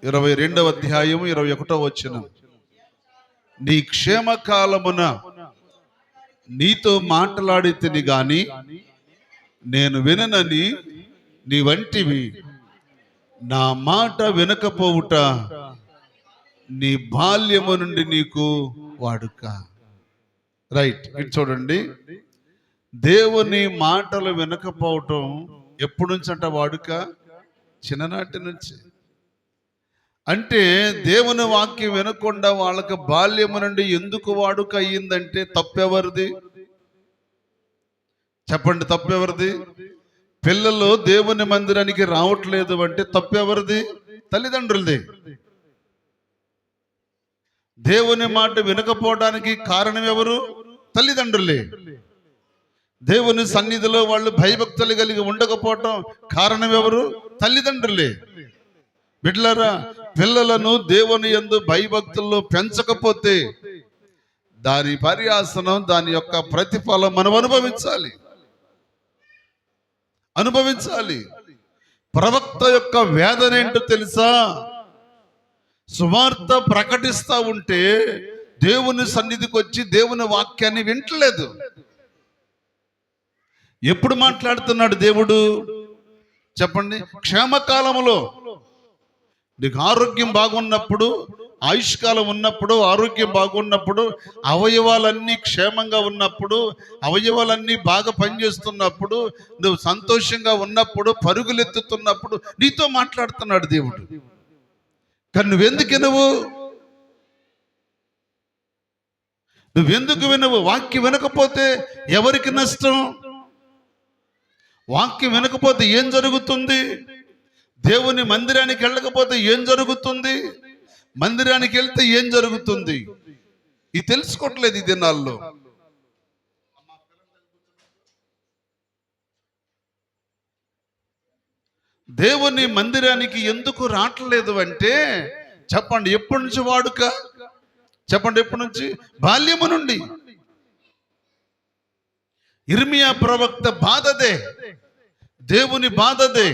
22వ అధ్యాయం 21వ వచనం. నీ క్షేమకాలమున నీతో మాట్లాడితిని గాని నేను విననని నీ వంటివి, నా మాట వినకపోవుట నీ బాల్యము నుండి నీకు వాడుక. రైట్, ఇటు చూడండి. దేవుని మాటలు వినకపోవటం ఎప్పటి నుంచి అంట వాడుక? చిన్ననాటి నుంచి. అంటే దేవుని వాక్యం వినకుండా వాళ్ళకి బాల్యము నుండి ఎందుకు వాడుక అయ్యిందంటే తప్పెవరిది? చెప్పండి, తప్పెవరిది? పిల్లలు దేవుని మందిరానికి రావట్లేదు అంటే తప్పెవరిది? తల్లిదండ్రులది. దేవుని మాట వినకపోవడానికి కారణం ఎవరు? తల్లిదండ్రులే. దేవుని సన్నిధిలో వాళ్ళు భయభక్తులు కలిగి ఉండకపోవటం కారణం ఎవరు? తల్లిదండ్రులే. బిడ్డలారా, పిల్లలను దేవుని యందు భయభక్తుల్లో పెంచకపోతే దాని పర్యాసనం, దాని యొక్క ప్రతిఫలం మనం అనుభవించాలి. ప్రవక్త యొక్క వేదన ఏంటో తెలుసా? సువార్త ప్రకటిస్తా ఉంటే దేవుని సన్నిధికి వచ్చి దేవుని వాక్యాన్ని వింటలేదు. ఎప్పుడు మాట్లాడుతున్నాడు దేవుడు? చెప్పండి. క్షేమకాలములో, నీకు ఆరోగ్యం బాగున్నప్పుడు, ఆయుష్కాలం ఉన్నప్పుడు, ఆరోగ్యం బాగున్నప్పుడు, అవయవాలన్నీ క్షేమంగా ఉన్నప్పుడు, అవయవాలన్నీ బాగా పనిచేస్తున్నప్పుడు, నువ్వు సంతోషంగా ఉన్నప్పుడు, పరుగులెత్తుతున్నప్పుడు నీతో మాట్లాడుతున్నాడు దేవుడు. కానీ నువ్వెందుకు వినవు? వాక్యం వినకపోతే ఎవరికి నష్టం? వాక్యం వినకపోతే ఏం జరుగుతుంది? దేవుని మందిరానికి వెళ్ళకపోతే ఏం జరుగుతుంది? మందిరానికి వెళ్తే ఏం జరుగుతుంది? ఇది తెలుసుకోవట్లేదు ఈ దినాల్లో. దేవుని మందిరానికి ఎందుకు రావట్లేదు అంటే, చెప్పండి, ఎప్పటి నుంచి వాడుక? చెప్పండి, ఎప్పటి నుంచి? బాల్యము నుండి. ఇర్మియా ప్రవక్త బాధదే, దేవుని బాధదే.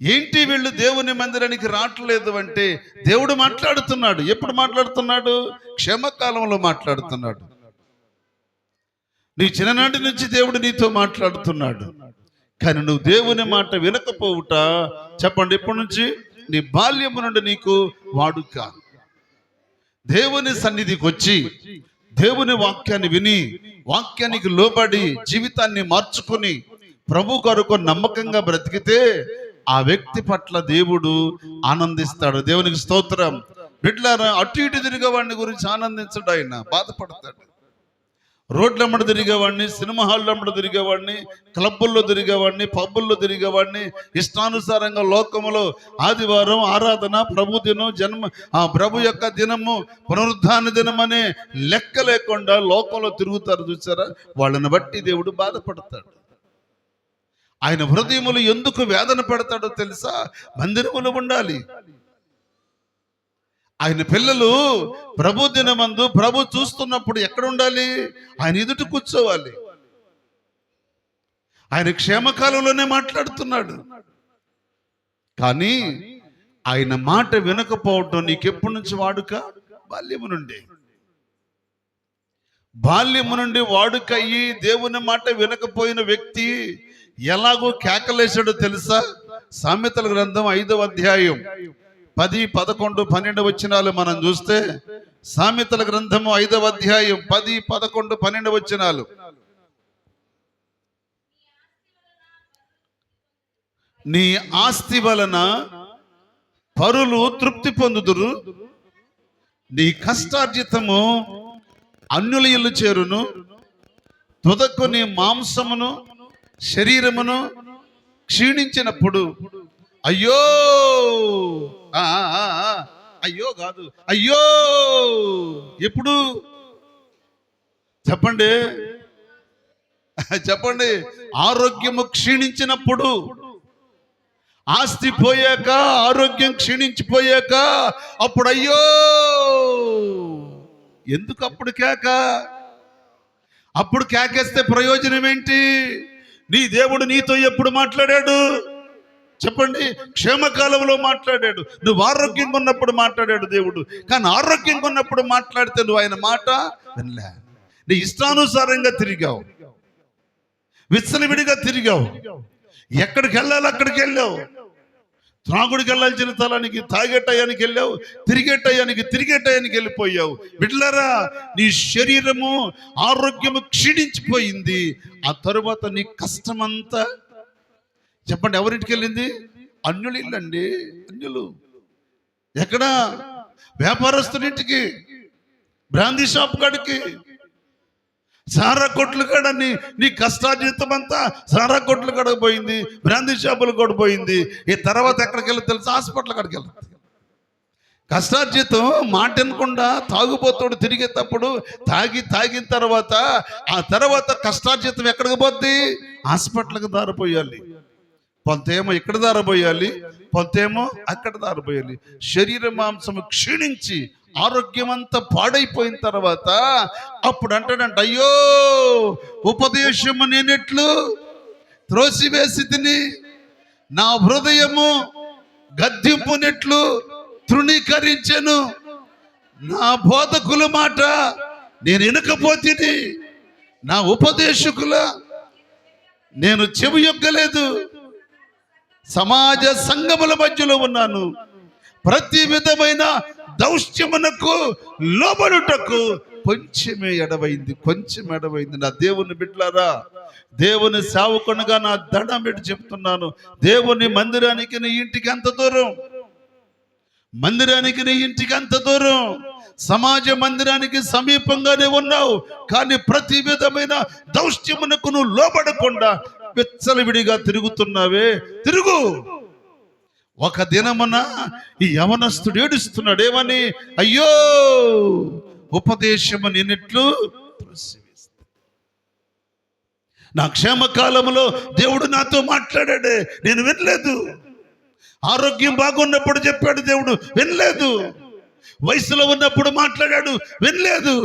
ఏంటి వీళ్ళు దేవుని మందిరానికి రావట్లేదు అంటే దేవుడు మాట్లాడుతున్నాడు. ఎప్పుడు మాట్లాడుతున్నాడు? క్షేమకాలంలో మాట్లాడుతున్నాడు. నీ చిన్ననాటి నుంచి దేవుడు నీతో మాట్లాడుతున్నాడు. కానీ నువ్వు దేవుని మాట వినకపోవుట, చెప్పండి, ఎప్పటి నుంచి? నీ బాల్యము నుండి నీకు వాడుక. దేవుని సన్నిధికి వచ్చి దేవుని వాక్యాన్ని విని, వాక్యానికి లోబడి జీవితాన్ని మార్చుకుని ప్రభు కొరకు నమ్మకంగా బ్రతికితే ఆ వ్యక్తి పట్ల దేవుడు ఆనందిస్తాడు. దేవునికి స్తోత్రం. బిడ్డలారా, అటు ఇటు తిరిగేవాడిని గురించి ఆనందించడు ఆయన, బాధపడతాడు. రోడ్లమ్మడి తిరిగేవాడిని, సినిమా హాళ్ళమ్మడి తిరిగేవాడిని, క్లబ్బుల్లో తిరిగేవాడిని, పబ్బుల్లో తిరిగేవాడిని, ఇష్టానుసారంగా లోకములో ఆదివారం ఆరాధన, ప్రభు దినం, ప్రభు యొక్క దినము, పునరుద్ధాన దినం అనే లెక్క లేకుండా లోకంలో తిరుగుతారు. చూసారా? వాళ్ళని బట్టి దేవుడు బాధపడతాడు. ఆయన హృదయములు ఎందుకు వేదన పెడతాడో తెలుసా? మందిరములు ఉండాలి. ఆయన పిల్లలు ప్రభు దినమందు ప్రభు చూస్తున్నప్పుడు ఎక్కడ ఉండాలి? ఆయన ఎదుట కూర్చోవాలి. ఆయన క్షేమకాలంలోనే మాట్లాడుతున్నాడు. కానీ ఆయన మాట వినకపోవటం నీకెప్పటి నుంచి వాడుక? బాల్యము నుండి. బాల్యము నుండి వాడుకయ్యి దేవుని మాట వినకపోయిన వ్యక్తి ఎలాగో కేకలేశాడో తెలుసా? సామెతల గ్రంథం 5వ అధ్యాయం 10, 11, 12 వచనాలు మనం చూస్తే, సామెతల గ్రంథము 5వ అధ్యాయం 10, 11, 12 వచనాలు. నీ ఆస్తి వలన పరులు తృప్తి పొందుదురు, నీ కష్టార్జితము అన్యుల ఇల్లు చేరును, తుదకు నీ మాంసమును శరీరమును క్షీణించినప్పుడు అయ్యో, అయ్యో కాదు, అయ్యో. ఎప్పుడు? చెప్పండి, చెప్పండి. ఆరోగ్యము క్షీణించినప్పుడు. ఆస్తి పోయాక, ఆరోగ్యం క్షీణించిపోయాక అప్పుడు అయ్యో. ఎందుకు అప్పుడు కేక? అప్పుడు కేకేస్తే ప్రయోజనం ఏంటి? నీ దేవుడు నీతో ఎప్పుడు మాట్లాడాడు? చెప్పండి, క్షేమకాలంలో మాట్లాడాడు. నువ్వు ఆరోగ్యంగా ఉన్నప్పుడు మాట్లాడాడు దేవుడు. కానీ ఆరోగ్యంగా ఉన్నప్పుడు మాట్లాడితే నువ్వు ఆయన మాట వినలే. నీ ఇష్టానుసారంగా తిరిగావు, విచ్చలవిడిగా తిరిగావు, ఎక్కడికి వెళ్ళాలి అక్కడికి వెళ్ళావు. త్రాగుడికి వెళ్ళాల్సిన స్థలానికి తాగే టయానికి వెళ్ళావు, తిరిగే టయానికి వెళ్ళిపోయావు. బిడ్డలారా, నీ శరీరము ఆరోగ్యము క్షీణించిపోయింది. ఆ తరువాత నీ కష్టమంతా చెప్పండి ఎవరింటికి వెళ్ళింది? అన్యులు ఇల్లండి. అన్యులు ఎక్కడ? వ్యాపారస్తునింటికి, బ్రాందీ షాప్ కాడికి, సారా కొట్లు కాడ నీ కష్టార్జితం అంతా సారా కొట్లు కాడకు పోయింది, బ్రాందీ షాపులు కూడా పోయింది. ఈ తర్వాత ఎక్కడికి వెళ్ళి తెలుసు? హాస్పిటల్ కాడికి వెళ్తుంది. కష్టార్జితం మాట వినకుండా తాగుబోతాడు తిరిగేటప్పుడు తాగిన తర్వాత ఆ తర్వాత కష్టార్జితం ఎక్కడికి పోద్ది? హాస్పిటల్కి దారిపోయాలి. కొంతేమో ఇక్కడ దారిపోయాలి, కొంతేమో అక్కడ దారిపోయాలి. శరీర మాంసము క్షీణించి ఆరోగ్యం అంతా పాడైపోయిన తర్వాత అప్పుడు అంటాడంట, అయ్యో ఉపదేశము నేనెట్లు త్రోసివేసి తిని, నా హృదయము గద్దింపునెట్లు తృణీకరించెను, నా బోధకుల మాట నేను వినకపోతిని, నా ఉపదేశకుల నేను చెవి యొక్కలేదు, సమాజ సంఘముల మధ్యలో ఉన్నాను, ప్రతి విధమైన దౌష్ట్యమునకు లోబడుటకు కొంచెం ఎడవైంది. నా దేవుని బిడ్డలారా, దేవుని సేవకునిగా నా దండం పెట్టి చెప్తున్నాను, దేవుని మందిరానికి నీ ఇంటికి అంత దూరం, మందిరానికి నీ ఇంటికి అంత దూరం, సమాజ మందిరానికి సమీపంగానే ఉన్నావు. కానీ ప్రతి విధమైన దౌష్ట్యమునకు నువ్వు లోబడకుండా విచ్చలవిడిగా తిరుగుతున్నావే. తిరుగు. ఒక దినమున ఈ యవనస్తుడు ఏడుస్తున్నాడు. ఏమని? అయ్యో ఉపదేశము నేనెట్లు నా క్షేమకాలంలో దేవుడు నాతో మాట్లాడాడే, నేను వినలేదు. ఆరోగ్యం బాగున్నప్పుడు చెప్పాడు దేవుడు, వినలేదు. వయసులో ఉన్నప్పుడు మాట్లాడాడు, వినలేదు.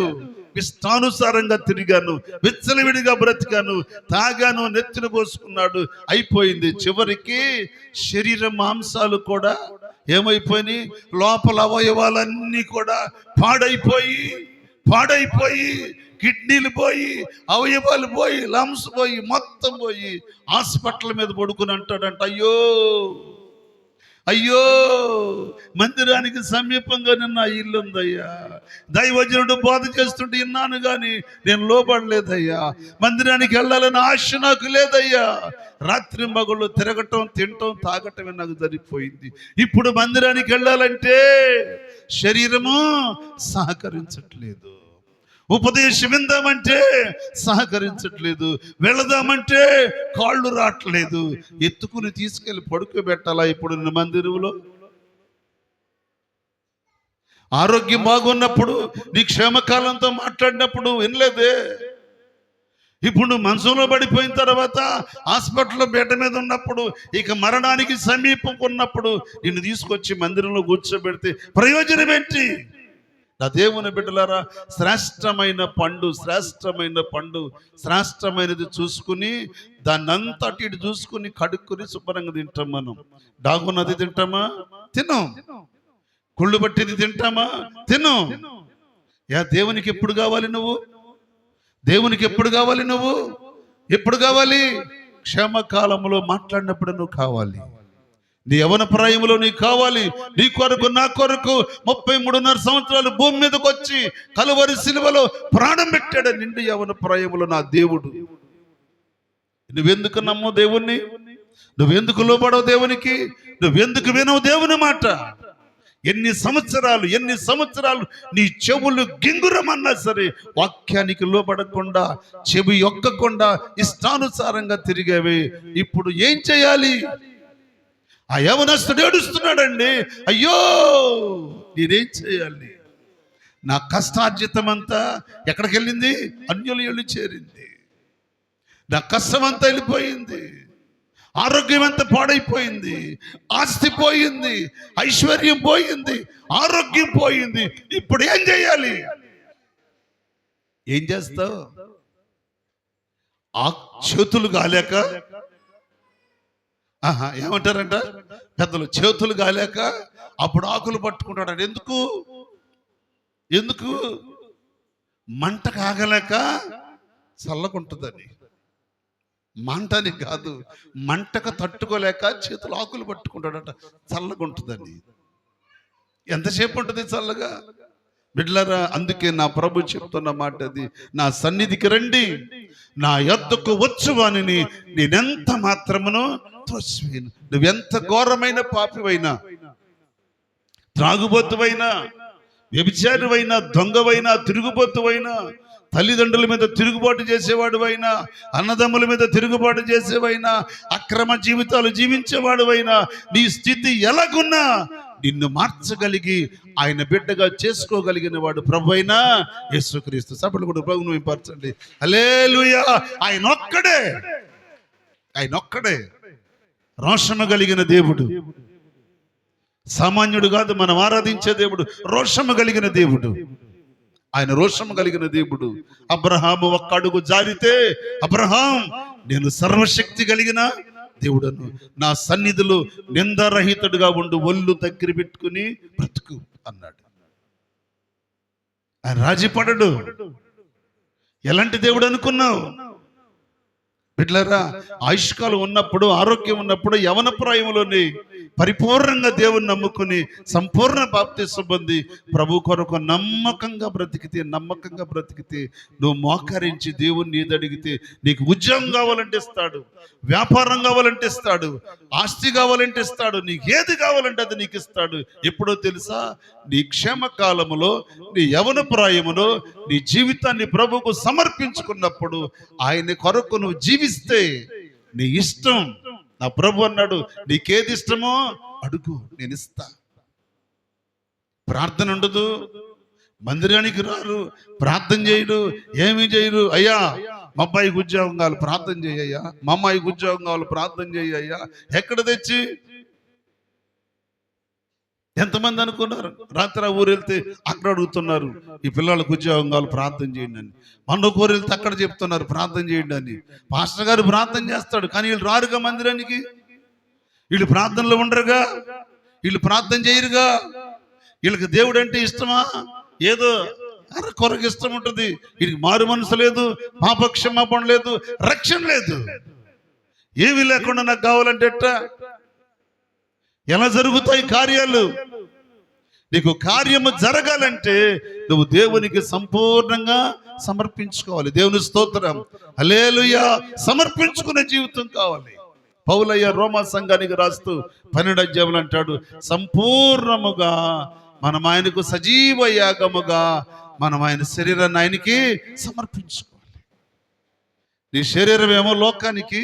ఇష్టానుసారంగా తిరిగాను, విచ్చలవిడిగా బ్రతికాను, తాగాను, నెత్తిన పోసుకున్నాడు, అయిపోయింది. చివరికి శరీర మాంసాలు కూడా ఏమైపోయినాయి? లోపల అవయవాలన్నీ కూడా పాడైపోయి కిడ్నీలు పోయి, అవయవాలు పోయి, లంగ్స్ పోయి, మొత్తం పోయి హాస్పిటల్ మీద పడుకుని అంటాడంట, అయ్యో మందిరానికి సమీపంగా నిన్న ఇల్లు ఉందయ్యా, దైవజనుడు బోధ చేస్తుంటే విన్నాను కానీ నేను లోబడలేదయ్యా, మందిరానికి వెళ్ళాలని ఆశ నాకు లేదయ్యా, రాత్రి మగుళ్ళు తిరగటం, తినటం, తాగటమే నాకు జరిగిపోయింది. ఇప్పుడు మందిరానికి వెళ్ళాలంటే శరీరము సహకరించట్లేదు, ఉపదేశం విందామంటే సహకరించట్లేదు, వెళదామంటే కాళ్ళు రావట్లేదు, ఎత్తుకుని తీసుకెళ్ళి పడుకోబెట్టాలా ఇప్పుడు మందిరంలో? ఆరోగ్యం బాగున్నప్పుడు నీ క్షేమకాలంతో మాట్లాడినప్పుడు వినలేదే. ఇప్పుడు నువ్వు మనసులో పడిపోయిన తర్వాత హాస్పిటల్లో బెడ్ మీద ఉన్నప్పుడు, ఇక మరణానికి సమీపం ఉన్నప్పుడు నిన్ను తీసుకొచ్చి మందిరంలో కూర్చోబెడితే ప్రయోజనం ఏంటి? నా దేవుని బిడ్డలారా, శ్రేష్టమైన పండు శ్రేష్టమైనది చూసుకుని దాన్ని అంతా ఇటు చూసుకుని కడుక్కుని శుభ్రంగా తింటాం. మనం డాగున్నది తింటామా? తిను. కుళ్ళు పట్టింది తింటామా? తిను. దేవునికి ఎప్పుడు కావాలి నువ్వు? దేవునికి ఎప్పుడు కావాలి నువ్వు? ఎప్పుడు కావాలి? క్షేమకాలంలో మాట్లాడినప్పుడు నువ్వు కావాలి. నీ యవన ప్రాయములో నీకు కావాలి. నీ కొరకు, నా కొరకు 33.5 సంవత్సరాలు భూమి మీదకి వచ్చి కలువరి సిలువలో ప్రాణం పెట్టాడు నిండు యవన ప్రాయములో నా దేవుడు. నువ్వెందుకు నమ్మవు దేవుణ్ణి? నువ్వెందుకు లోబడవు దేవునికి? నువ్వెందుకు వినవు దేవుని మాట? ఎన్ని సంవత్సరాలు నీ చెవులు గింగురమన్నా సరే వాక్యానికి లోబడకుండా, చెవి యొక్కకుండా ఇష్టానుసారంగా తిరిగేవి. ఇప్పుడు ఏం చేయాలి? ఆ యవనస్తుడు ఏడుస్తున్నాడండి, అయ్యో నేనేం చేయాలి? నా కష్టార్జితం అంతా ఎక్కడికి వెళ్ళింది? అన్యుల ఇల్లు చేరింది. నా కష్టం అంతా వెళ్ళిపోయింది, ఆరోగ్యం అంతా పాడైపోయింది, ఆస్తి పోయింది, ఐశ్వర్యం పోయింది, ఆరోగ్యం పోయింది. ఇప్పుడు ఏం చేయాలి? ఏం చేస్తావు? ఆ చేతులు కాలేక, ఏమంటారంట పెద్దలు, చేతులు గాలేక అప్పుడు ఆకులు పట్టుకుంటాడు. ఎందుకు ఎందుకు మంట కాగలేక చల్లకుంటుందని. మంటని కాదు, మంటకు తట్టుకోలేక చేతులు ఆకులు పట్టుకుంటాడట, చల్లగుంటుందని. ఎంతసేపు ఉంటుంది చల్లగా బిడ్డలారా? అందుకే నా ప్రభు చెప్తున్న మాట అది, నా సన్నిధికి రండి, నా యొద్దకు వచ్చు వానిని నేనెంత మాత్రమునో త్రోసివేయను. నువ్వెంత ఘోరమైన పాపివైనా, త్రాగుబోతువైనా, వ్యభిచారివైనా, దొంగవైనా, తిరుగుబోతువైనా, తల్లిదండ్రుల మీద తిరుగుబాటు చేసేవాడువైనా, అన్నదమ్ముల మీద తిరుగుబాటు చేసేవైనా, అక్రమ జీవితాలు జీవించేవాడువైనా, నీ స్థితి ఎలాగున్నా నిన్ను మార్చగలిగి ఆయన బిడ్డగా చేసుకోగలిగిన వాడు ప్రభు అయినా యేసుక్రీస్తు. సభలు కూడా ప్రభువును వింపరచండి. హల్లెలూయా. ఆయన ఒక్కడే, ఆయన ఒక్కడే రోషము కలిగిన దేవుడు. సామాన్యుడు కాదు, మనం ఆరాధించే దేవుడు రోషము కలిగిన దేవుడు. ఆయన రోషము కలిగిన దేవుడు. అబ్రహాము ఒక్క అడుగు జారితే, అబ్రహాం నేను సర్వశక్తి కలిగిన దేవుడను, నా సన్నిధిలో నిందారహితుడుగా ఉండు, ఒళ్ళు దగ్గర పెట్టుకుని బ్రతుకు అన్నాడు. ఆయన రాజీ పడడు. ఎలాంటి దేవుడు అనుకున్నావు బిడ్డలారా? ఆయుష్కాలం ఉన్నప్పుడు, ఆరోగ్యం ఉన్నప్పుడు, యవన ప్రాయంలోనే పరిపూర్ణంగా దేవుని నమ్ముకుని సంపూర్ణ బాప్తిస్మం పొంది ప్రభు కొరకు నమ్మకంగా బ్రతికితే నువ్వు మోకరించి దేవుణ్ణి ఏది అడిగితే నీకు ఉద్యోగం కావాలంటే ఇస్తాడు, వ్యాపారం కావాలంటే ఇస్తాడు, ఆస్తి కావాలంటే ఇస్తాడు, నీకు ఏది కావాలంటే అది నీకు ఇస్తాడు. ఎప్పుడో తెలుసా? నీ క్షేమ కాలములో, నీ యవన ప్రాయములో నీ జీవితాన్ని ప్రభువుకు సమర్పించుకున్నప్పుడు, ఆయన కొరకు నువ్వు జీవిస్తే నీ ఇష్టం. నా ప్రభు అన్నాడు, నీకేది ఇష్టమో అడుగు, నేను ఇస్తా. ప్రార్థన ఉండదు, మందిరానికి రారు, ప్రార్థన చేయడు, ఏమీ చేయరు. అయ్యా మా అబ్బాయికి ఉద్యోగం కావాలి ప్రార్థన చేయయ్యా, మా అమ్మాయికి ఉద్యోగం కావాలి ప్రార్థన చేయయ్యా. ఎక్కడ తెచ్చి? ఎంతమంది అనుకున్నారు? రాత్రి ఆ ఊరు వెళ్తే అక్కడ అడుగుతున్నారు, ఈ పిల్లలకు ఉద్యోగం కావాలి ప్రార్థన చేయండి అని. మన ఊరు వెళ్తే అక్కడ చెప్తున్నారు ప్రార్థన చేయండి అని. పాస్టర్ గారు ప్రార్థన చేస్తాడు, కానీ వీళ్ళు రారుగా మందిరానికి. వీళ్ళు ప్రార్థనలో ఉండరుగా, వీళ్ళు ప్రార్థన చేయరుగా. వీళ్ళకి దేవుడు అంటే ఇష్టమా? ఏదో కొరకు ఇష్టం ఉంటుంది. వీళ్ళకి మారు మనసు లేదు, పాపక్షమాపణ లేదు, రక్షణ లేదు. ఏమీ లేకుండా నాకు కావాలంటే ఎట్టా? ఎలా జరుగుతాయి కార్యాలు? నీకు కార్యము జరగాలంటే నువ్వు దేవునికి సంపూర్ణంగా సమర్పించుకోవాలి. దేవుని స్తోత్రం, హల్లెలూయా. సమర్పించుకునే జీవితం కావాలి. పౌలయ్య రోమా సంఘానికి రాస్తూ 12వ అధ్యాయంలో అంటాడు, సంపూర్ణముగా మనం ఆయనకు సజీవ యాగముగా మనం ఆయన శరీరాన్ని ఆయనకి సమర్పించుకోవాలి. నీ శరీరం ఏమో లోకానికి,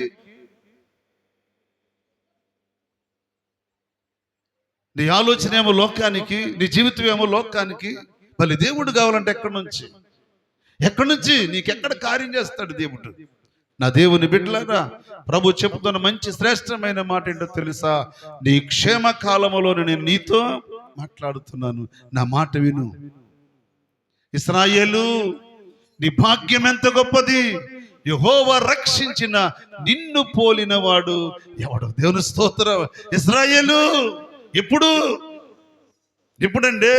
నీ ఆలోచన ఏమో లోకానికి, నీ జీవితం ఏమో లోకానికి. మళ్ళీ దేవుడు కావాలంటే ఎక్కడి నుంచి నీకెక్కడ కార్యం చేస్తాడు దేవుడు? నా దేవుని బిడ్డలారా, ప్రభు చెప్తున్న మంచి శ్రేష్టమైన మాట ఏంటో తెలుసా? నీ క్షేమ కాలములో నేను నీతో మాట్లాడుతున్నాను, నా మాట విను. ఇశ్రాయేలు, నీ భాగ్యం ఎంత గొప్పది. యెహోవా రక్షించిన నిన్ను పోలిన వాడు ఎవడు? దేవుని స్తోత్రం. ఇశ్రాయేలు ఎప్పుడండి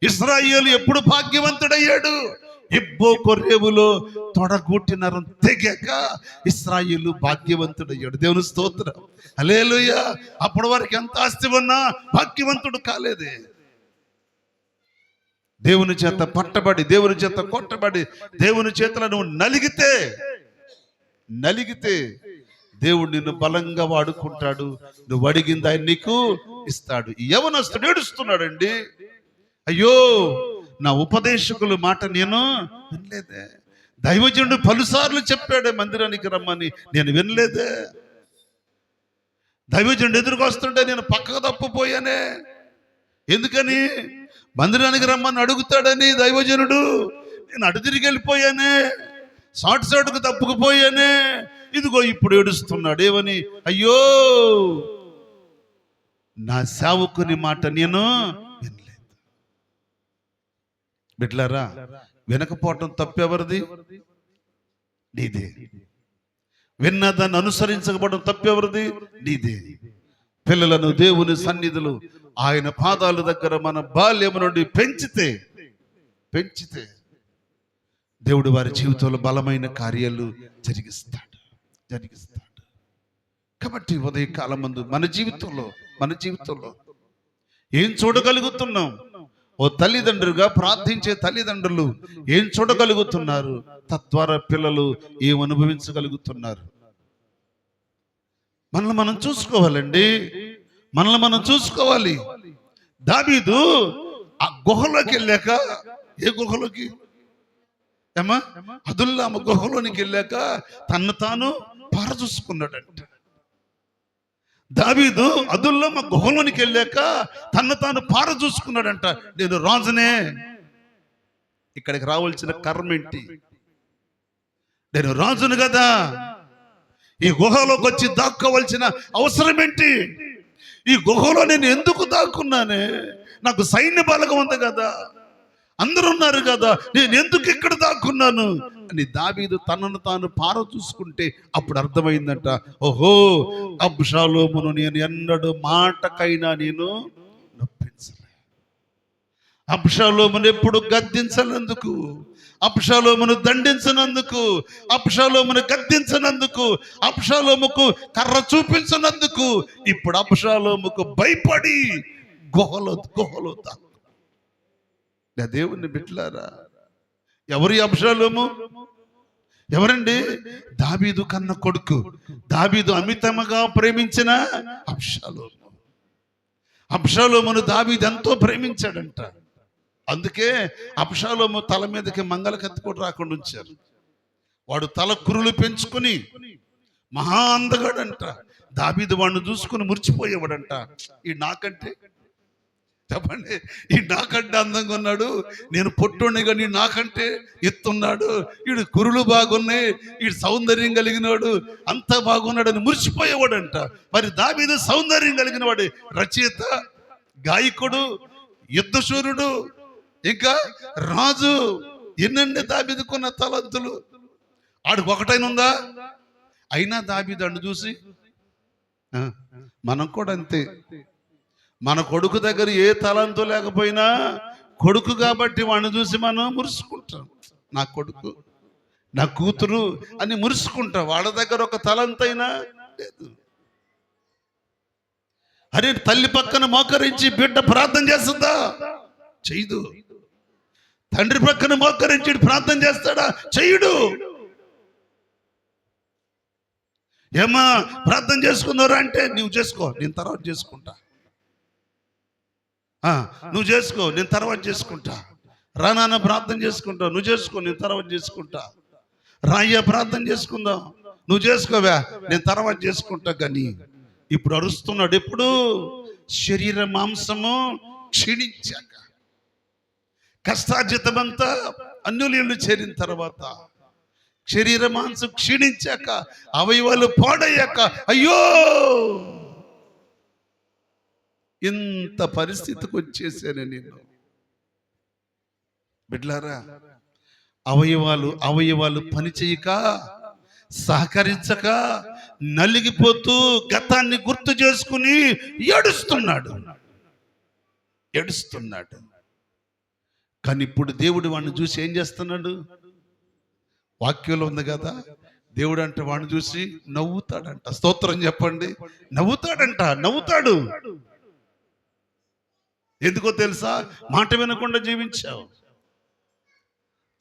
ఇశ్రాయేలు ఎప్పుడు భాగ్యవంతుడయ్యాడు? ఇబ్బో కొర్రేవులో తొడగొట్టినరం తెగాక ఇశ్రాయేలు భాగ్యవంతుడయ్యాడు. దేవుని స్తోత్రం, హల్లెలూయా. అప్పటి వరకు ఎంత ఆస్తి ఉన్నా భాగ్యవంతుడు కాలేదే. దేవుని చేత పట్టబడి, దేవుని చేత కొట్టబడి, దేవుని చేతలో నువ్వు నలిగితే దేవుడు నిన్ను బలంగా వాడుకుంటాడు. నువ్వు అడిగింది ఆయన నీకు ఇస్తాడు. యవనస్తుడు ఏడుస్తున్నాడండి, అయ్యో నా ఉపదేశకుల మాట నేను వినలేదే. దైవజనుడు పలుసార్లు చెప్పాడే మందిరానికి రమ్మని, నేను వినలేదే. దైవజనుడు ఎదురుకొస్తుంటే నేను పక్కకు తప్పిపోయానే. ఎందుకని? మందిరానికి రమ్మని అడుగుతాడని దైవజనుడు, నేను అటు తిరిగి వెళ్ళిపోయానే, షార్ట్కు తప్పుకుపోయానే. ఇదిగో ఇప్పుడు ఏడుస్తున్నాడు. ఏమని? అయ్యో నా సేవకుని మాట నేను వినలేదు. బిడ్డలారా, వినకపోవటం తప్పెవరిది? నీదే. విన్నా దాన్ని అనుసరించకపోవడం తప్పెవరిది? నీదే. పిల్లలను దేవుని సన్నిధులు ఆయన పాదాల దగ్గర మన బాల్యము నుండి పెంచితే దేవుడు వారి జీవితంలో బలమైన కార్యాలు జరిగిస్తాడు. కాబట్టి ఉదయకాలం ముందు మన జీవితంలో ఏం చూడగలుగుతున్నాం? ఓ తల్లిదండ్రులుగా ప్రార్థించే తల్లిదండ్రులు ఏం చూడగలుగుతున్నారు? తద్వారా పిల్లలు ఏం అనుభవించగలుగుతున్నారు? మనల్ని మనం చూసుకోవాలండి. మనం చూసుకోవాలి. దావీదు ఆ గుహలోకి వెళ్ళాక, ఏ గుహలోకి ఏమా అదుల్లామ గుహలోనికి వెళ్ళాక తన్ను తాను పారచూసుకున్నాడంట. దావీదు అదుల్లామ గుహలోనికి వెళ్ళాక తన్ను తాను పారచూసుకున్నాడంట. నేను రాజునే, ఇక్కడికి రావాల్సిన కర్మ ఏంటి? నేను రాజును కదా, ఈ గుహలోకి వచ్చి దాక్కోవలసిన అవసరం ఏంటి? ఈ గుహలో నేను ఎందుకు దాక్కున్నానే? నాకు సైన్య బలగం ఉంది కదా, అందరూ ఉన్నారు కదా, నేను ఎందుకు ఇక్కడ దాక్కున్నాను అని దావీదు తనను తాను పార చూసుకుంటే అప్పుడు అర్థమైందంట, ఓహో, అబ్షాలోమును నేను ఎన్నడూ మాటకైనా నేను నొప్పించలే. అబ్షాలోమును ఎప్పుడు గద్దించనందుకు, అబ్షాలోమును దండించినందుకు, అబ్షాలోమును గద్దించినందుకు, అబ్షాలోముకు కర్ర చూపించినందుకు ఇప్పుడు అబ్షాలోముకు భయపడి గుహలో దేవుని బిడ్డలారా, ఎవరి అబ్షాలోము? ఎవరండి? దావీదు కన్న కొడుకు, దావీదు అమితముగా ప్రేమించిన అబ్షాలోమును దావీదు ఎంతో ప్రేమించాడంట. అందుకే అబ్షాలోము తల మీదకి మంగళ కత్తి కూడా రాకుండా ఉంచారు. వాడు తల కురులు పెంచుకుని మహా అందగాడంట. దావీదు వాడిని చూసుకుని మురిచిపోయేవాడంట. ఈ నాకంటే, చెప్పండి, ఈ నాకంటే అందంగా ఉన్నాడు, నేను పొట్టుని కానీ నాకంటే ఎత్తున్నాడు, వీడు కురులు బాగున్నాయి, వీడు సౌందర్యం కలిగినవాడు, అంత బాగున్నాడని మురిసిపోయేవాడంట. మరి దావీదు సౌందర్యం కలిగిన వాడు, రచయిత, గాయకుడు, యుద్ధశూరుడు, ఇంకా రాజు. ఎన్నండి దావీదుకున్న తలంతులు? ఆడికి ఒకటైనా ఉందా? అయినా దావీదు అన్ను చూసి, మనం కూడా అంతే. మన కొడుకు దగ్గర ఏ తలంతో లేకపోయినా కొడుకు కాబట్టి వాడిని చూసి మనం మురుసుకుంటాం. నా కొడుకు, నా కూతురు అని మురుసుకుంటాం. వాళ్ళ దగ్గర ఒక తలంతైనా లేదు. అరే, తల్లి పక్కన మోకరించి బిడ్డ ప్రార్థన చేస్తుందా? చేయదు. తండ్రి పక్కన మోకరించి ప్రార్థన చేస్తాడా? చెయ్యడు. ఏమా ప్రార్థన చేసుకున్నారా అంటే, నువ్వు చేసుకో, నేను తర్వాత చేసుకుంటా. నువ్వు చేసుకో, నేను తర్వాత చేసుకుంటా. రా నాన్న ప్రార్థన చేసుకుంటా, నువ్వు చేసుకో, నేను తర్వాత చేసుకుంటా. రాయ్యా ప్రార్థన చేసుకుందాం, నువ్వు చేసుకోవా, నేను తర్వాత చేసుకుంటా. కానీ ఇప్పుడు అరుస్తున్నాడు. ఎప్పుడు? శరీర మాంసము క్షీణించాక, కష్టార్జితమంతా అన్యులీలు చేరిన తర్వాత, శరీర మాంసం క్షీణించాక, అవయవాలు పాడయ్యాక, అయ్యో ఇంత పరిస్థితికి వచ్చేసాను నేను. బిడ్లారా, అవయవాలు పని చేయక, సహకరించక, నలిగిపోతూ గతాన్ని గుర్తు చేసుకుని ఏడుస్తున్నాడు. కానీ ఇప్పుడు దేవుడు వాడిని చూసి ఏం చేస్తున్నాడు? వాక్యంలో ఉంది కదా, దేవుడు అంటే వాడిని చూసి నవ్వుతాడంట. స్తోత్రం చెప్పండి. నవ్వుతాడు. ఎందుకో తెలుసా? మాట వినకుండా జీవించావు.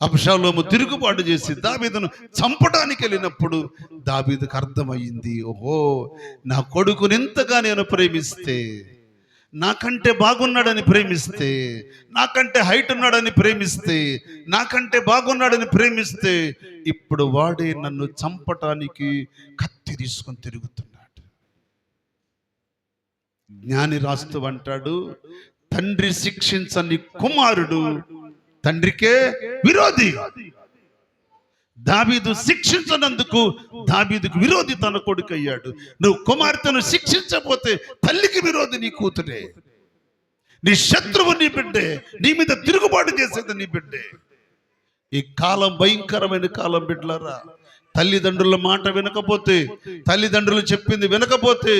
అబ్షాలోము తిరుగుబాటు చేసి దావీదును చంపడానికి వెళ్ళినప్పుడు దావీదుకు అర్థమయ్యింది, ఓహో, నా కొడుకుని ఇంతగా నేను ప్రేమిస్తే, నాకంటే బాగున్నాడని ప్రేమిస్తే, నాకంటే హైట్ ఉన్నాడని ప్రేమిస్తే, నాకంటే బాగున్నాడని ప్రేమిస్తే, ఇప్పుడు వాడే నన్ను చంపటానికి కత్తి తీసుకొని తిరుగుతున్నాడు. జ్ఞాని రాస్తూ అంటాడు, తండ్రి శిక్షించని కుమారుడు తండ్రికే విరోధి. దావీదు శిక్షించనందుకు దావీదుకు విరోధి తన కొడుకు అయ్యాడు. నువ్వు కుమార్తెను శిక్షించకపోతే తల్లికి విరోధి నీ కూతురే, నీ శత్రువు నీ బిడ్డే, నీ మీద తిరుగుబాటు చేసేది నీ బిడ్డే. ఈ కాలం భయంకరమైన కాలం బిడ్డలారా. తల్లిదండ్రుల మాట వినకపోతే, తల్లిదండ్రులు చెప్పింది వినకపోతే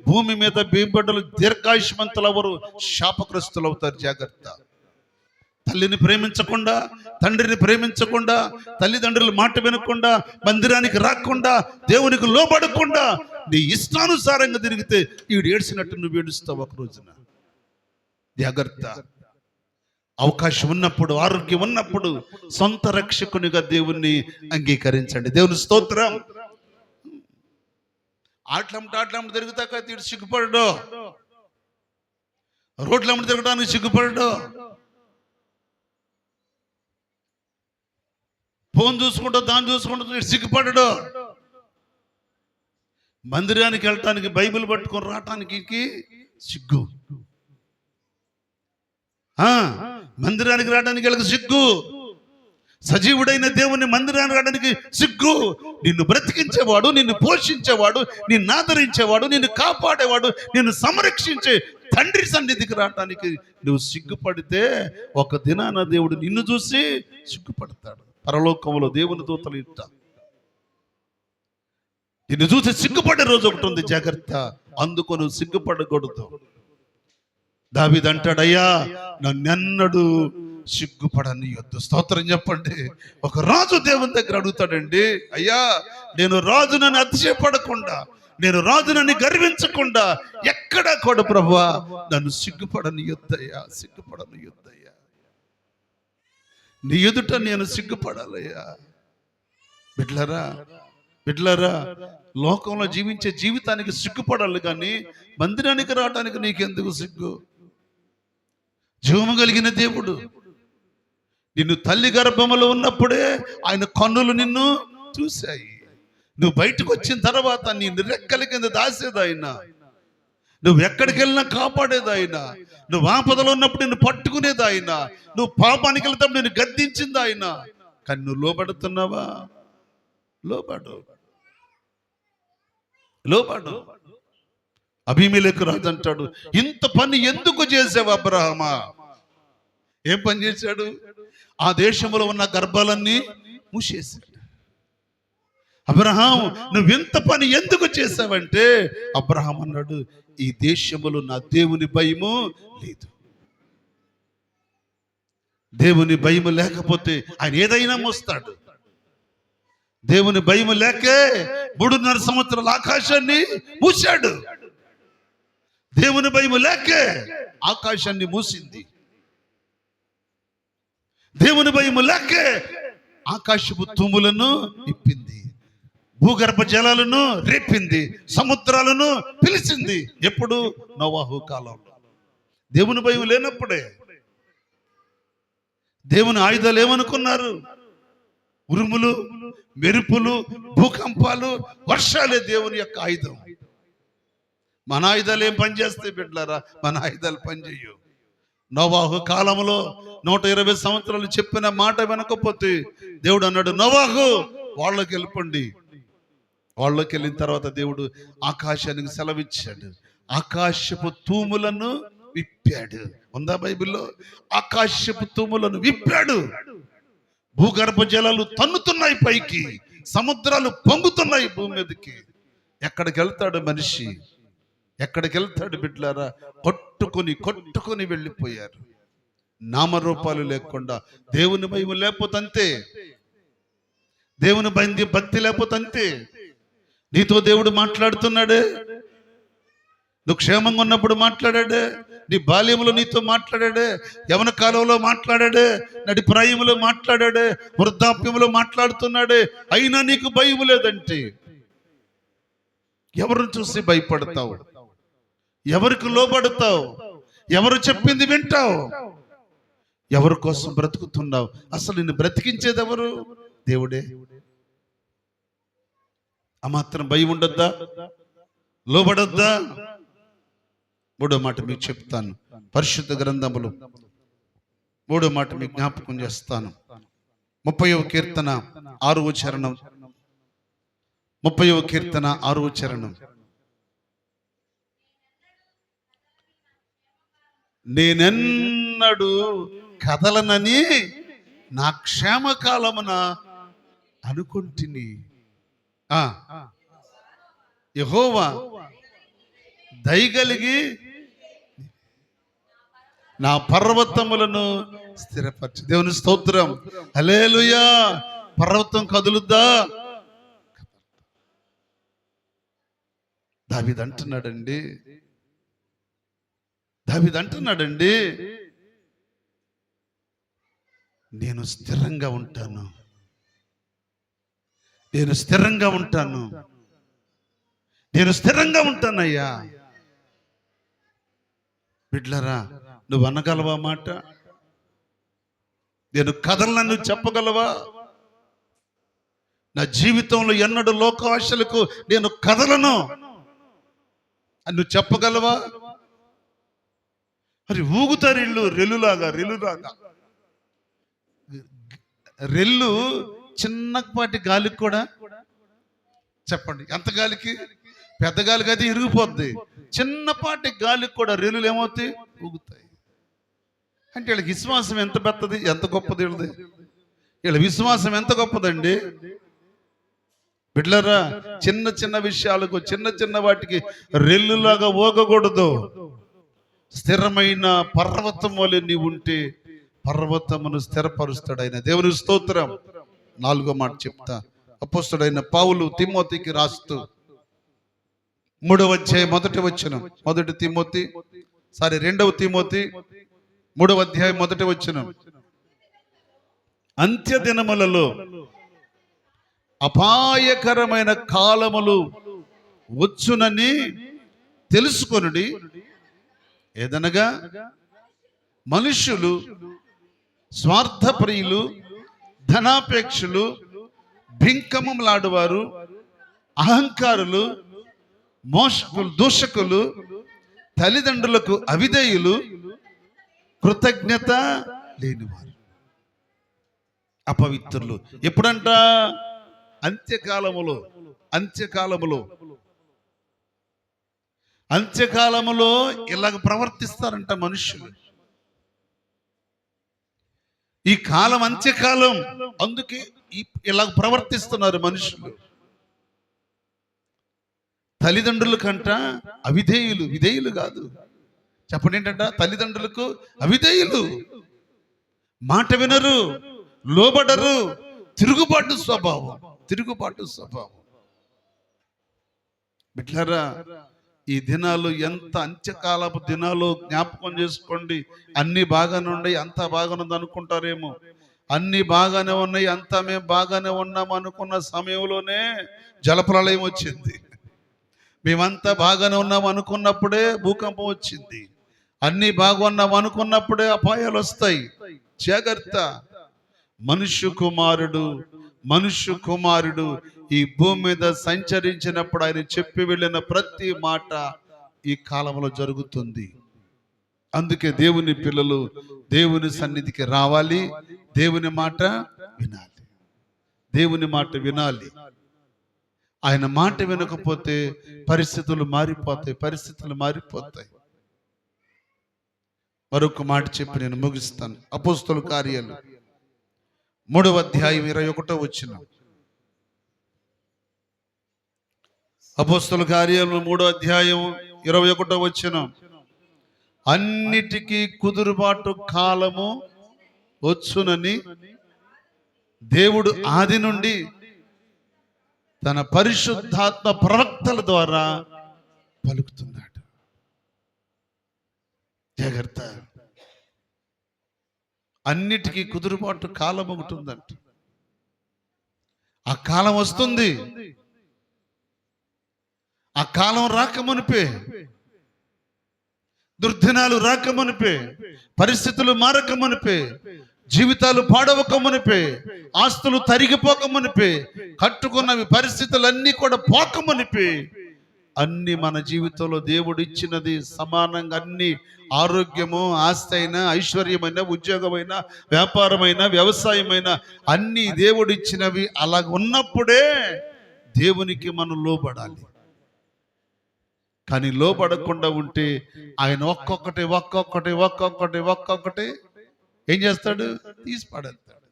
భూమి మీద బిడ్డలు దీర్ఘాయుష్మంతులు ఎవరు శాపగ్రస్తులు అవుతారు. జాగ్రత్త. తల్లిని ప్రేమించకుండా, తండ్రిని ప్రేమించకుండా, తల్లిదండ్రుల మాట వినకుండా, మందిరానికి రాకుండా, దేవునికి లోబడకుండా నీ ఇష్టానుసారంగా తిరిగితే ఈడు ఏడ్చినట్టు నువ్వు ఏడుస్తావు ఒక రోజున. జాగ్రత్త. అవకాశం ఉన్నప్పుడు, ఆరోగ్యం ఉన్నప్పుడు సొంత రక్షకునిగా దేవుణ్ణి అంగీకరించండి. దేవుని స్తోత్రం. ఆటలంట తిరుగుతాక తీడు సిగ్గుపడడు, రోడ్లమ్మట తిరగడానికి సిగ్గుపడడు, ఫోన్ చూసుకుంటూ దాన్ని చూసుకుంటూ సిగ్గుపడడు, మందిరానికి వెళ్ళటానికి బైబిల్ పట్టుకొని రావటానికి సిగ్గు, మందిరానికి రావడానికి వెళ్ళక సిగ్గు, సజీవుడైన దేవుని మందిరానికి రావడానికి సిగ్గు. నిన్ను బ్రతికించేవాడు, నిన్ను పోషించేవాడు, నిన్ను ఆదరించేవాడు, నిన్ను కాపాడేవాడు, నిన్ను సంరక్షించే తండ్రి సన్నిధికి రావటానికి నువ్వు సిగ్గుపడితే ఒక దినాన దేవుడు నిన్ను చూసి సిగ్గుపడతాడు. పరలోకంలో దేవుని దూతలు ఇంట నిన్ను చూసి సిగ్గుపడే రోజు ఒకటి ఉంది. జాగ్రత్త. అందుకు నువ్వు సిగ్గుపడకూడదు. దావీదు అంటాడు, అయ్యా నన్నెన్నడూ సిగ్గుపడనియొద్దు. స్తోత్రం చెప్పండి. ఒక రాజు దేవుని దగ్గర అడుగుతాడండి, అయ్యా నేను రాజునని అతిశయపడకుండా, నేను రాజునని గర్వించకుండా ఎక్కడ కూడా ప్రభువా నన్ను సిగ్గుపడనియొద్దయ్యా, సిగ్గుపడనియొద్దయ్యా, నీ ఎదుట నేను సిగ్గుపడాలయ్యా. బిడ్డలారా, లోకంలో జీవించే జీవితానికి సిగ్గుపడాలి, కానీ మందిరానికి రావడానికి నీకెందుకు సిగ్గు? జీవము కలిగిన దేవుడు నిన్ను తల్లి గర్భములో ఉన్నప్పుడే ఆయన కన్నులు నిన్ను చూశాయి. నువ్వు బయటకు వచ్చిన తర్వాత నీ రెక్కల కింద దాసేది ఆయన, నువ్వు ఎక్కడికి వెళ్ళినా కాపాడేది ఆయన, నువ్వు ఆపదలో ఉన్నప్పుడు నిన్ను పట్టుకునేది ఆయన, నువ్వు పాపానికి వెళ్తావు నిన్ను గద్దించింది ఆయన. కానీ నువ్వు లోబడుతున్నావా? లోబడు. అబీమెలెకు రాజు అంటాడు, ఇంత పని ఎందుకు చేసావు అబ్రహామా? ఏం పని చేశాడు? ఆ దేశంలో ఉన్న గర్భాలన్నీ మూసేశాడు. అబ్రహాం నువ్వెంత పని ఎందుకు చేసావంటే, అబ్రహాం అన్నాడు, ఈ దేశంలో నా దేవుని భయము లేదు. దేవుని భయము లేకపోతే ఆయన ఏదైనా మోస్తాడు. దేవుని భయము లేకే 3.5 సంవత్సరాల ఆకాశాన్ని మూసాడు. దేవుని భయము లేకే ఆకాశాన్ని మూసింది. దేవుని భయము లేకే ఆకాశపు తూములను ఇప్పింది, భూగర్భ జలాలను రేపింది, సముద్రాలను పిలిచింది. ఎప్పుడు? నోవాహు కాలంలో. దేవుని భయం లేనప్పుడే. దేవుని ఆయుధాలు ఏమనుకున్నారు? ఉరుములు, మెరుపులు, భూకంపాలు, వర్షాలే దేవుని యొక్క ఆయుధం. మన ఆయుధాలు ఏం పనిచేస్తాయి బిడ్డలారా? మన ఆయుధాలు పనిచేయవు. నోవాహు కాలంలో 120 సంవత్సరాలు చెప్పిన మాట వినకపోతే దేవుడు అన్నాడు, నోవాహు వాళ్ళకి వెళ్ళిపోండి. వాళ్ళకి వెళ్ళిన తర్వాత దేవుడు ఆకాశానికి సెలవిచ్చాడు. ఆకాశపు తూములను విప్పాడు. ఉందా బైబిల్లో? ఆకాశపు తూములను విప్పాడు. భూగర్భ జలాలు తన్నుతున్నాయి పైకి, సముద్రాలు పొంగుతున్నాయి భూమి మీదకి. ఎక్కడికి వెళ్తాడు మనిషి? ఎక్కడికి వెళ్తాడు బిడ్డలారా? కొట్టుకుని వెళ్ళిపోయారు. నామరూపాలు లేకుండా. దేవుని భయం లేకపోతే అంతే, దేవుని భక్తి లేకపోతే అంతే. నీతో దేవుడు మాట్లాడుతున్నాడే, నువ్వు క్షేమంగా ఉన్నప్పుడు మాట్లాడాడే, నీ బాల్యంలో నీతో మాట్లాడాడే, యవన కాలంలో మాట్లాడాడే, నడి ప్రాయంలో మాట్లాడాడే, వృద్ధాప్యంలో మాట్లాడుతున్నాడే, అయినా నీకు భయం లేదంటే ఎవరిని చూసి భయపడతావు? ఎవరికి లోబడతావు? ఎవరు చెప్పింది వింటావు? ఎవరి కోసం బ్రతుకుతున్నావు? అసలు నిన్ను బ్రతికించేది ఎవరు? దేవుడే. ఆ మాత్రం భయం ఉండొద్దా? లోబడొద్దా? మూడో మాట మీకు చెప్తాను. పరిశుద్ధ గ్రంథములు 3వ మాట మీకు జ్ఞాపకం చేస్తాను. 30వ కీర్తన 6వ చరణం. 30వ కీర్తన 6వ చరణం. నేనెన్నడూ కదలనని నా క్షేమకాలమున అనుకుంటుని. యెహోవా దయగలిగి నా పర్వతములను స్థిరపరచు. దేవుని స్తోత్రం. హల్లెలూయా. పర్వతం కదులుద్దా? దావీదు అంటున్నాడండి, నేను స్థిరంగా ఉంటాను, నేను స్థిరంగా ఉంటానయ్యా. బిడ్లరా, నువ్వు అనగలవా మాట? నేను కథలను చెప్పగలవా? నా జీవితంలో ఎన్నడూ లోకాశలకు నేను కదలను అని నువ్వు చెప్పగలవా? మరి ఊగుతారు ఇల్లు రెల్లులాగా. రెల్లు చిన్నపాటి గాలికి కూడా, చెప్పండి, ఎంత గాలికి? పెద్ద గాలికి అయితే ఇరిగిపోద్ది. చిన్నపాటి గాలికి కూడా రెల్లులు ఏమవుతాయి? ఊగుతాయి. అంటే వీళ్ళకి విశ్వాసం ఎంత పెద్దది, ఎంత గొప్పది వీళ్ళ విశ్వాసం ఎంత గొప్పదండి. బిడ్డలారా, చిన్న చిన్న విషయాలకు, చిన్న వాటికి రెల్లులాగా ఊగకూడదు. స్థిరమైన పర్వతం వలె నీవు ఉంటే పర్వతమును స్థిరపరుస్తాడు ఆయన. దేవుని స్తోత్రం. 4వ మాట చెప్తా. అపోస్తలుడైన పౌలు తిమోతికి రాస్తూ 3వ అధ్యాయం 1వ వచనం. 2వ తిమోతి 3వ అధ్యాయం 1వ వచనం. అంత్య దినములలో అపాయకరమైన కాలములు వచ్చునని తెలుసుకొనుడి. ఏదనగా మనుష్యులు స్వార్థప్రియులు, ధనాపేక్షులు, భింకములాడువారు, అహంకారులు, మోసకులు, దూషకులు, తల్లిదండ్రులకు అవిధేయులు, కృతజ్ఞత లేనివారు, అపవిత్రులు. ఎప్పుడంట? అంత్యకాలములో ఇలాగ ప్రవర్తిస్తారంట మనుషులు. ఈ కాలం అంత్యకాలం, అందుకే ఇలాగ ప్రవర్తిస్తున్నారు మనుషులు. తల్లిదండ్రుల కంట అవిధేయులు, విధేయులు కాదు. చెప్పండి ఏంటంట? తల్లిదండ్రులకు అవిధేయులు, మాట వినరు, లోబడరు, తిరుగుబాటు స్వభావం. బిడ్డలారా, ఈ దినాలు ఎంత అంత్యకాలపు దినాలు జ్ఞాపకం చేసుకోండి. అన్ని బాగానే ఉన్నాయి, అంతా బాగానే ఉంది అనుకుంటారేమో. అన్ని బాగానే ఉన్నాయి, అంతా మేము బాగానే ఉన్నాం అనుకున్న సమయంలోనే జలప్రలయం వచ్చింది. మేమంతా బాగానే ఉన్నాం అనుకున్నప్పుడే భూకంపం వచ్చింది. అన్ని బాగున్నాం అనుకున్నప్పుడే అపాయాలు వస్తాయి. జాగ్రత్త. మనుష్య కుమారుడు ఈ భూమి మీద సంచరించినప్పుడు ఆయన చెప్పి వెళ్ళిన ప్రతి మాట ఈ కాలంలో జరుగుతుంది. అందుకే దేవుని పిల్లలు దేవుని సన్నిధికి రావాలి, దేవుని మాట వినాలి. ఆయన మాట వినకపోతే పరిస్థితులు మారిపోతాయి. మరొక మాట చెప్పి నేను ముగిస్తాను. అపోస్తలుల కార్యాలు 3వ అధ్యాయం 21వ వచనం. అపోస్తలుల కార్యాలు 3వ అధ్యాయం 21వ వచనం. అన్నిటికీ కుదురుబాటు కాలము వచ్చునని దేవుడు ఆది నుండి తన పరిశుద్ధాత్మ ప్రవక్తల ద్వారా పలుకుతున్నాడు. జాగ్రత్త. అన్నిటికీ కుదురుబాటు కాలం ఒకటి ఉందంట. ఆ కాలం వస్తుంది. ఆ కాలం రాకమునిపే, దుర్దినాలు రాకమునిపే, పరిస్థితులు మారకమునిపే, జీవితాలు పాడవకమునిపే, ఆస్తులు తరిగిపోకమునిపే, కట్టుకున్నవి పరిస్థితులన్నీ కూడా పోకమునిపే, అన్ని మన జీవితంలో దేవుడు ఇచ్చినది సమానంగా అన్ని, ఆరోగ్యము, ఆస్తి అయినా, ఐశ్వర్యమైన, ఉద్యోగమైన, వ్యాపారమైన, వ్యవసాయమైన అన్ని దేవుడు ఇచ్చినవి. అలాగ ఉన్నప్పుడే దేవునికి మనం లోబడాలి. కానీ లోబడకుండా ఉంటే ఆయన ఒక్కొక్కటి ఏం చేస్తాడు? తీసి పడేస్తాడు.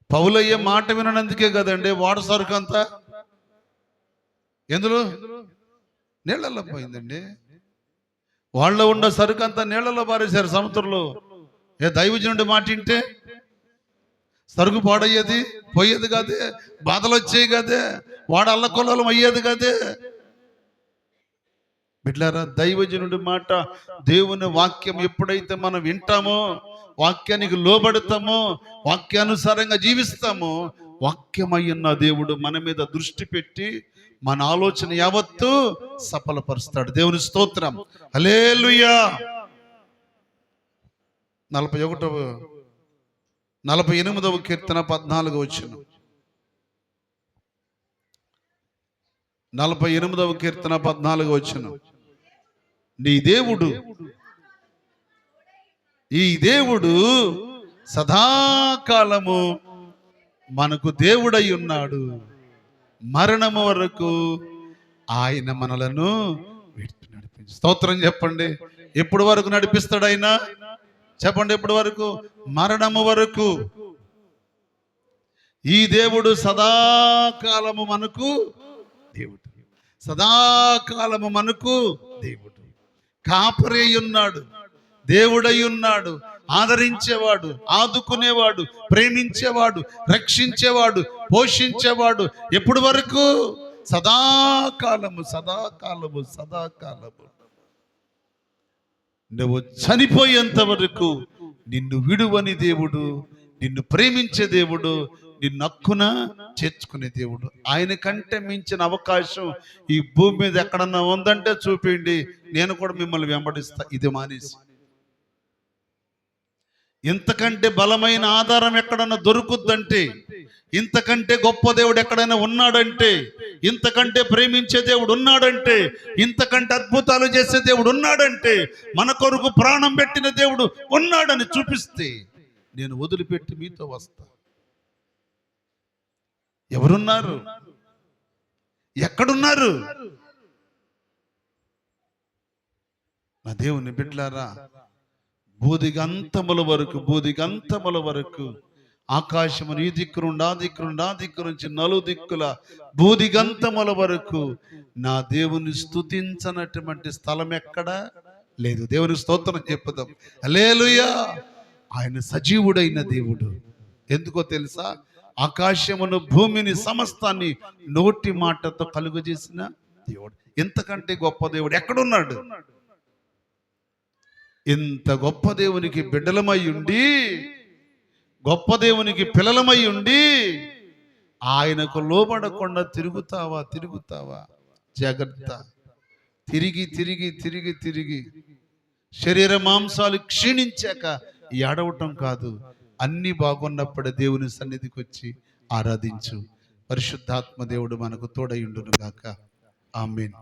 పౌలయ్య మాట వినందుకే కదండి వాడ సరుకు అంతా ఎందులో నీళ్ళల్లో పోయిందండి. వాళ్ళ ఉన్న సరుకు అంతా నీళ్ళలో పారేశారు సముద్రంలో. ఏ దైవజనుడి మాట వింటే సరుకు పాడయ్యేది పోయేది కాదే, బాధలు వచ్చేవి కదే, వాడ అల్లకొల్లం అయ్యేది కదే. బిడ్లారా, దైవజనుడి మాట, దేవుని వాక్యం ఎప్పుడైతే మనం వింటామో, వాక్యానికి లోబడతామో, వాక్యానుసారంగా జీవిస్తామో, వాక్యమయ్యున్న దేవుడు మన మీద దృష్టి పెట్టి మన ఆలోచన యావత్తు సఫలపరుస్తాడు. దేవుని స్తోత్రం. హల్లెలూయా. 48వ కీర్తన 14వ వచనం. 48వ కీర్తన 14వ వచనం. నీ దేవుడు, ఈ దేవుడు సదాకాలము మనకు దేవుడై ఉన్నాడు. మరణము వరకు ఆయన మనలను నడిపించి. స్తోత్రం చెప్పండి. ఎప్పుడు వరకు నడిపిస్తాడు ఆయన? చెప్పండి, ఎప్పుడు వరకు? మరణము వరకు. ఈ దేవుడు సదాకాలము మనకు దేవుడు, సదాకాలము మనకు దేవుడు. కాపరి ఉన్నాడు, దేవుడై ఉన్నాడు, ఆదరించేవాడు, ఆదుకునేవాడు, ప్రేమించేవాడు, రక్షించేవాడు, పోషించేవాడు. ఎప్పుడు వరకు? సదాకాలము, సదాకాలము, సదాకాలము. నువ్వు చనిపోయేంత వరకు నిన్ను విడువని దేవుడు, నిన్ను ప్రేమించే దేవుడు, నిన్ను హక్కున చేర్చుకునే దేవుడు. ఆయన కంటే మించిన అవకాశం ఈ భూమి మీద ఎక్కడన్నా ఉందంటే చూపిండి, నేను కూడా మిమ్మల్ని వెంబడిస్తా. ఇది మానేసి ఇంతకంటే బలమైన ఆధారం ఎక్కడన్నా దొరుకుద్దంటే, ఇంతకంటే గొప్ప దేవుడు ఎక్కడైనా ఉన్నాడంటే, ఇంతకంటే ప్రేమించే దేవుడు ఉన్నాడంటే, ఇంతకంటే అద్భుతాలు చేసే దేవుడు ఉన్నాడంటే, మన కొరకు ప్రాణం పెట్టిన దేవుడు ఉన్నాడని చూపిస్తే నేను వదిలిపెట్టి మీతో వస్తా. ఎవరున్నారు? ఎక్కడున్నారు? నా దేవుని బిడ్డలారా, బూదిగంతముల వరకు, బూదిగంతముల వరకు, ఆకాశము నీ దిక్కు నుండి, ఆ దిక్కు నుండి, ఆ దిక్కు నుంచి, నలు దిక్కుల బూదిగంతముల వరకు నా దేవుని స్తుతించనటువంటి స్థలం ఎక్కడా లేదు. దేవుని స్తోత్రం చెప్పుదాం. హల్లెలూయా. ఆయన సజీవుడైన దేవుడు. ఎందుకో తెలుసా? ఆకాశమును, భూమిని, సమస్తాన్ని నోటి మాటతో కలుగజేసిన దేవుడు. ఎంతకంటే గొప్ప దేవుడు ఎక్కడున్నాడు? ఇంత గొప్ప దేవునికి బిడ్డలమై ఉండి, గొప్ప దేవునికి పిల్లలమై ఉండి, ఆయనకు లోబడకుండా తిరుగుతావా? తిరుగుతావా? జాగ్రత్త. తిరిగి తిరిగి తిరిగి తిరిగి శరీర మాంసాలు క్షీణించాక ఏడవటం కాదు, అన్ని బాగున్నప్పుడే దేవుని సన్నిధికి వచ్చి ఆరాధించు. పరిశుద్ధాత్మ దేవుడు మనకు తోడై ఉండును గాక. ఆమేన్.